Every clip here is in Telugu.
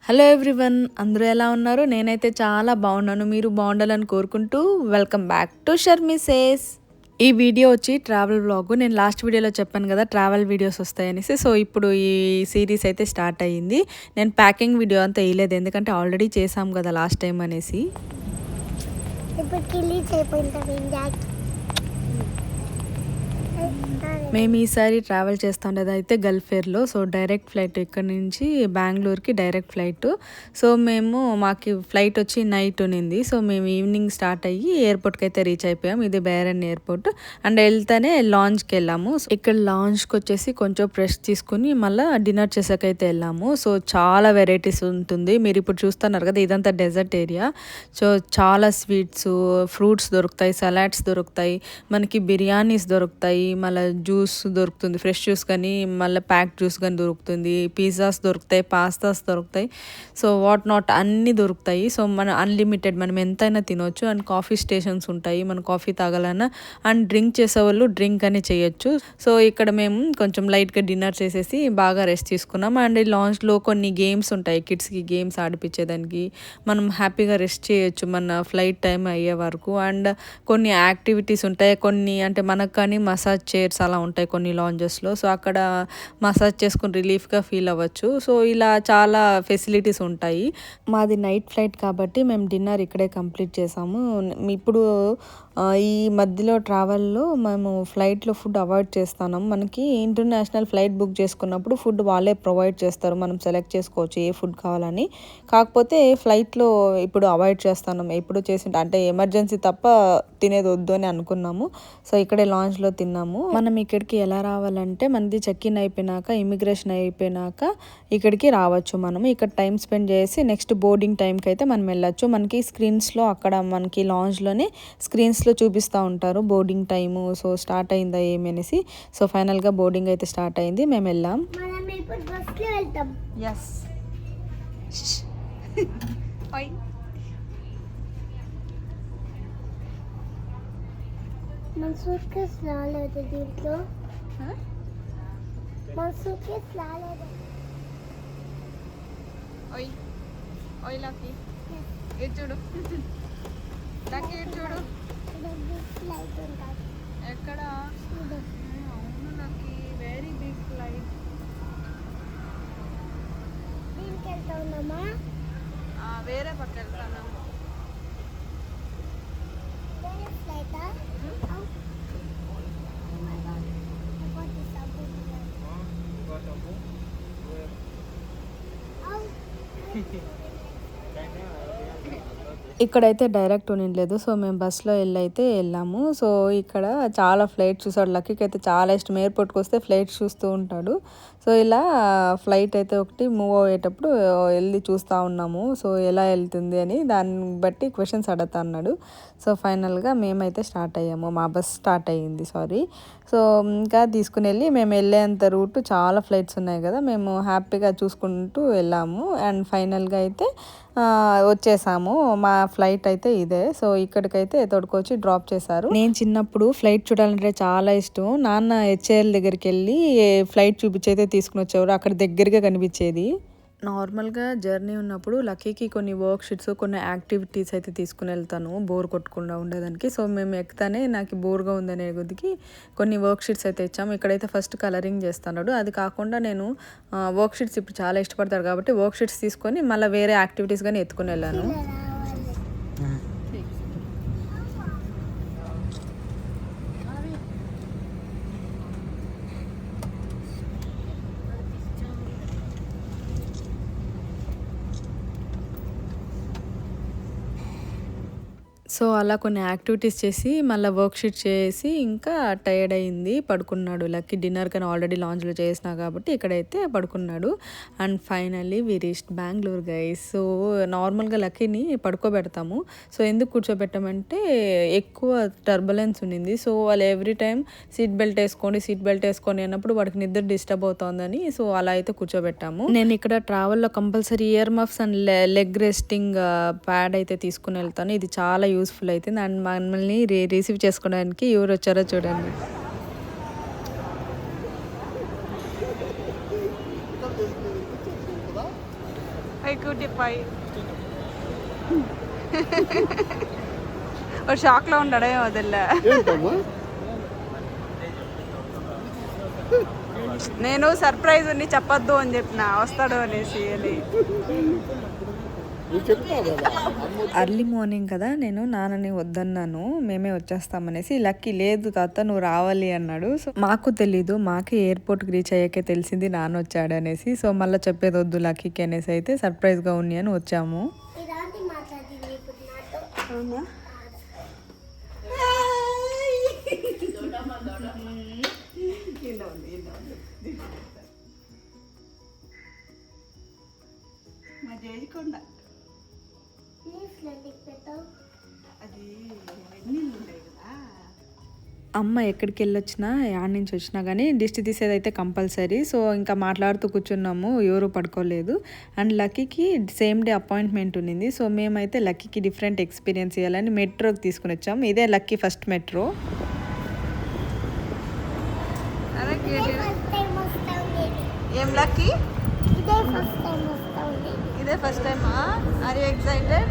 హలో ఎవ్రీవన్, అందరూ ఎలా ఉన్నారు? నేనైతే చాలా బాగున్నాను. మీరు బాగుండాలని కోరుకుంటూ welcome back to Sharmi says. ఈ వీడియో వచ్చి ట్రావెల్ వ్లాగ్. నేను లాస్ట్ వీడియోలో చెప్పాను కదా ట్రావెల్ వీడియోస్ వస్తాయనేసి. సో ఇప్పుడు ఈ సిరీస్ అయితే స్టార్ట్ అయ్యింది. నేను ప్యాకింగ్ వీడియో అంతా వేయలేదు, ఎందుకంటే ఆల్రెడీ చేసాం కదా లాస్ట్ టైం అనేసి. మేము ఈసారి ట్రావెల్ చేస్తుండేది అయితే గల్ఫ్ ఎయిర్లో. సో డైరెక్ట్ ఫ్లైట్ ఇక్కడ నుంచి బెంగళూరుకి డైరెక్ట్ ఫ్లైట్. సో మాకు ఫ్లైట్ వచ్చి నైట్ ఉన్నింది. సో మేము ఈవినింగ్ స్టార్ట్ అయ్యి ఎయిర్పోర్ట్కి అయితే రీచ్ అయిపోయాం. ఇది బేరన్ ఎయిర్పోర్ట్. అండ్ వెళ్తానే లాంచ్కి వెళ్ళాము. ఇక్కడ లాంచ్కి వచ్చేసి కొంచెం ఫ్రెష్ తీసుకుని మళ్ళీ డిన్నర్ చేసాకైతే వెళ్ళాము. సో చాలా వెరైటీస్ ఉంటుంది. మీరు ఇప్పుడు చూస్తున్నారు కదా, ఇదంతా డెజర్ట్ ఏరియా. సో చాలా స్వీట్స్, ఫ్రూట్స్ దొరుకుతాయి, సలాడ్స్ దొరుకుతాయి, మనకి బిర్యానీస్ దొరుకుతాయి, మళ్ళీ జ్యూస్ దొరుకుతుంది, ఫ్రెష్ జ్యూస్ కానీ మళ్ళీ ప్యాక్ జ్యూస్ కానీ దొరుకుతుంది, పిజ్జాస్ దొరుకుతాయి, పాస్తాస్ దొరుకుతాయి. సో వాట్ నాట్ అన్నీ దొరుకుతాయి. సో అన్లిమిటెడ్, మనం ఎంతైనా తినవచ్చు. అండ్ కాఫీ స్టేషన్స్ ఉంటాయి, మన కాఫీ తాగాలన్నా. అండ్ డ్రింక్ చేసేవాళ్ళు డ్రింక్ అని చేయొచ్చు. సో ఇక్కడ మేము కొంచెం లైట్గా డిన్నర్ చేసేసి బాగా రెస్ట్ తీసుకున్నాం. అండ్ ఈ లాంచ్లో కొన్ని గేమ్స్ ఉంటాయి, కిడ్స్కి గేమ్స్ ఆడిపించేదానికి. మనం హ్యాపీగా రెస్ట్ చేయొచ్చు మన ఫ్లైట్ టైం అయ్యే వరకు. అండ్ కొన్ని యాక్టివిటీస్ ఉంటాయి, కొన్ని అంటే మనకు కానీ మసాజ్ చైర్స్ అలా ఉంటాయి కొన్ని లాంజెస్లో. సో అక్కడ మసాజ్ చేసుకుని రిలీఫ్గా ఫీల్ అవ్వచ్చు. సో ఇలా చాలా ఫెసిలిటీస్ ఉంటాయి. మాది నైట్ ఫ్లైట్ కాబట్టి మేము డిన్నర్ ఇక్కడే కంప్లీట్ చేసాము. ఇప్పుడు ఈ మధ్యలో ట్రావెల్లో మేము ఫ్లైట్లో ఫుడ్ అవాయిడ్ చేస్తున్నాం. మనకి ఇంటర్నేషనల్ ఫ్లైట్ బుక్ చేసుకున్నప్పుడు ఫుడ్ వాళ్ళే ప్రొవైడ్ చేస్తారు, మనం సెలెక్ట్ చేసుకోవచ్చు ఏ ఫుడ్ కావాలని. కాకపోతే ఫ్లైట్లో ఇప్పుడు అవాయిడ్ చేస్తున్నాం. ఎప్పుడు చేసి అంటే ఎమర్జెన్సీ తప్ప తినేది వద్దు అని అనుకున్నాము. సో ఇక్కడే లాంచ్లో తిన్నాము. మనం ఇక్కడికి ఎలా రావాలంటే మనది చెక్ ఇన్ అయిపోయినాక, ఇమిగ్రేషన్ అయిపోయినాక ఇక్కడికి రావచ్చు. మనము ఇక్కడ టైం స్పెండ్ చేసి నెక్స్ట్ బోర్డింగ్ టైంకి అయితే మనం వెళ్ళచ్చు. మనకి స్క్రీన్స్లో అక్కడ మనకి లాంచ్లోనే స్క్రీన్స్లో చూపిస్తూ ఉంటారు బోర్డింగ్ టైము. సో స్టార్ట్ అయిందా ఏమి అనేసి. సో ఫైనల్గా బోర్డింగ్ అయితే స్టార్ట్ అయింది, మేము వెళ్ళాం. ఎస్ మనసుకేస్ రాలేదు దీంట్లో. మనసుకేస్ రాలేదు. ఓయ్ ఓయ్ లక్కీ, ఇటు చూడు, లక్కీ ఇటు చూడు. ఫ్లైట్ ఉంటుంది ఎక్కడ? అవును లక్కీ, వెరీ బిగ్ ఫ్లైట్. దీనికి వెళ్తా ఉన్నామా? వేరే పక్క వెళ్తాను. వేరే ఫ్లైటా? ఇక్కడైతే డైరెక్ట్ ఉండలేదు. సో మేము బస్సులో వెళ్ళాము. సో ఇక్కడ చాలా ఫ్లైట్స్ చూసాడు. లక్కీకి అయితే చాలా ఇష్టం, ఎయిర్పోర్ట్కి వస్తే ఫ్లైట్స్ చూస్తూ ఉంటాడు. సో ఇలా ఫ్లైట్ అయితే ఒకటి మూవ్ అయ్యేటప్పుడు వెళ్ళి చూస్తూ ఉన్నాము. సో ఎలా వెళ్తుంది అని దాన్ని బట్టి క్వశ్చన్స్ అడుగుతా అన్నాడు. సో ఫైనల్గా మేమైతే స్టార్ట్ అయ్యాము, మా బస్ స్టార్ట్ అయ్యింది. సో ఇంకా తీసుకుని వెళ్ళి మేము వెళ్ళేంత రూట్ చాలా ఫ్లైట్స్ ఉన్నాయి కదా, మేము హ్యాపీగా చూసుకుంటూ వెళ్ళాము. అండ్ ఫైనల్గా అయితే వచ్చేసాము. మా ఫ్లైట్ అయితే ఇదే. సో ఇక్కడికైతే తోడుకొచ్చి డ్రాప్ చేశారు. నేను చిన్నప్పుడు ఫ్లైట్ చూడాలంటే చాలా ఇష్టం. నాన్న హెచ్ఏఎల్ దగ్గరికి వెళ్ళి ఫ్లైట్ చూపించి అయితే తీసుకుని వచ్చేవారు, అక్కడ దగ్గరగా కనిపించేది. నార్మల్గా జర్నీ ఉన్నప్పుడు లక్కీకి కొన్ని వర్క్ షీట్స్, కొన్ని యాక్టివిటీస్ అయితే తీసుకుని వెళ్తాను బోర్ కొట్టకుండా ఉండేదానికి. సో మేము ఎక్కుతానే నాకు బోర్గా ఉందనే కొద్దికి కొన్ని వర్క్ షీట్స్ అయితే ఇచ్చాము. ఇక్కడైతే ఫస్ట్ కలరింగ్ చేస్తున్నాడు. అది కాకుండా నేను వర్క్ షీట్స్ ఇప్పుడు చాలా ఇష్టపడతాడు కాబట్టి వర్క్ షీట్స్ తీసుకొని మళ్ళీ వేరే యాక్టివిటీస్ కానీ ఎత్తుకుని వెళ్ళాను. సో అలా కొన్ని యాక్టివిటీస్ చేసి మళ్ళీ వర్క్ షీట్ చేసి ఇంకా టైర్డ్ అయింది, పడుకున్నాడు. లక్కీ డిన్నర్ కానీ ఆల్రెడీ లాంచ్లో చేసినా కాబట్టి ఇక్కడైతే పడుకున్నాడు. And finally we reached Bengaluru guys. So నార్మల్గా లక్కీని పడుకోబెడతాము. సో ఎందుకు కూర్చోబెట్టామంటే ఎక్కువ టర్బులెన్స్ ఉండింది. సో వాళ్ళు ఎవ్రీ టైం సీట్ బెల్ట్ వేసుకొని అన్నప్పుడు వాడికి నిద్ర డిస్టర్బ్ అవుతుందని సో అలా అయితే కూర్చోబెట్టాము. నేను ఇక్కడ ట్రావెల్లో compulsory ear muffs and leg resting pad అయితే తీసుకుని వెళ్తాను. ఇది చాలా యూస్ఫుల్ అవుతుంది. అండ్ మమ్మల్ని రిసీవ్ చేసుకోవడానికి ఎవరు వచ్చారో చూడండి. క్యూటీ పై ఒక షాక్లో ఉండడే వదిలే. నేను సర్ప్రైజ్ ఉన్ని చెప్పొద్దు అని చెప్పిన వస్తాడు అనేసి అని. అర్లీ మార్నింగ్ కదా, నేను నాన్నని వద్దన్నాను, మేమే వచ్చేస్తామనేసి. లక్కీ లేదు తాత నువ్వు రావాలి అన్నాడు. సో మాకు తెలీదు, మాకే ఎయిర్పోర్ట్కి రీచ్ అయ్యాకే తెలిసింది నాన్న వచ్చాడు అనేసి. సో మళ్ళీ చెప్పేది వద్దు లక్కీకి అనేసి అయితే సర్ప్రైజ్గా ఉన్ని అని వచ్చాము. అమ్మ ఎక్కడికి వెళ్ళొచ్చినా యాడ్ నుంచి వచ్చినా కానీ దిష్టి తీసేది అయితే కంపల్సరీ. సో ఇంకా మాట్లాడుతూ కూర్చున్నాము, ఎవరు పడుకోలేదు. అండ్ లక్కీకి సేమ్ డే అపాయింట్మెంట్ ఉన్నింది. సో మేమైతే లక్కీకి డిఫరెంట్ ఎక్స్పీరియన్స్ ఇవ్వాలని మెట్రోకి తీసుకుని వచ్చాము. ఇదే లక్కీ ఫస్ట్ మెట్రో. ఏం లక్కీ ఇదే ఫస్ట్ టైమా? Are you excited?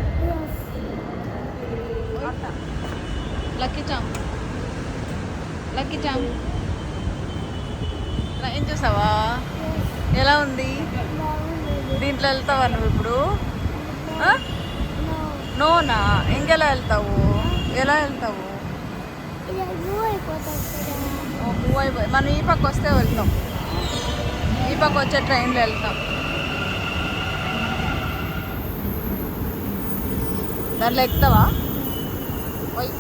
లక్కీ చామ్ లక్కీ చామ్ ఏం చూసావా? ఎలా ఉంది? దీంట్లో వెళ్తావా నువ్వు ఇప్పుడు? నోనా? ఇంకెలా వెళ్తావు? ఎలా వెళ్తావు? మూవ్ అయిపోయి మనం ఈ పక్క వస్తే వెళ్తాం, ఈ పక్క వచ్చే ట్రైన్లో వెళ్తాం. దాంట్లో ఎక్కుతావా? పోయి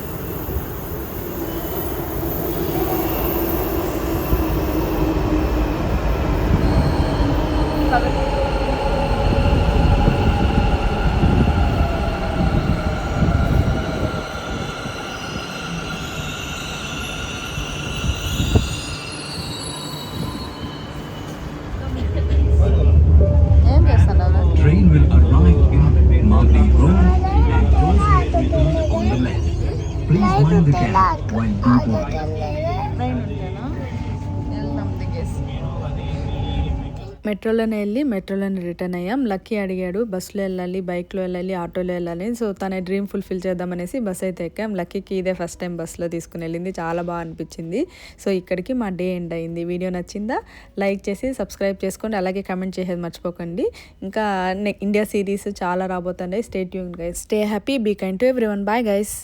ఏం చేస్తున్నావు? Train will arrive in Maldi Road and doors will be opened on the left. Please mind the gap while boarding. Train ఉంటేనా వెళ్దాం దిగేసి. మెట్రోలోనే వెళ్ళి మెట్రోలోనే రిటర్న్ అయ్యాం. లక్కీ అడిగాడు బస్సులో వెళ్ళాలి, బైక్లో వెళ్ళాలి, ఆటోలో వెళ్ళాలి. సో తన డ్రీమ్ ఫుల్ఫిల్ చేద్దామనేసి బస్ అయితే ఎక్కాం. లక్కీకి ఇదే ఫస్ట్ టైం బస్సులో తీసుకుని వెళ్ళింది, చాలా బాగా అనిపించింది. సో ఇక్కడికి మా డే ఎండ్ అయింది. వీడియో నచ్చిందా? లైక్ చేసి సబ్స్క్రైబ్ చేసుకోండి, అలాగే కమెంట్ చేసేది మర్చిపోకండి. ఇంకా ఇండియా సిరీస్ చాలా రాబోతున్నాయి. Stay tuned guys, stay happy, be kind to everyone. Bye guys.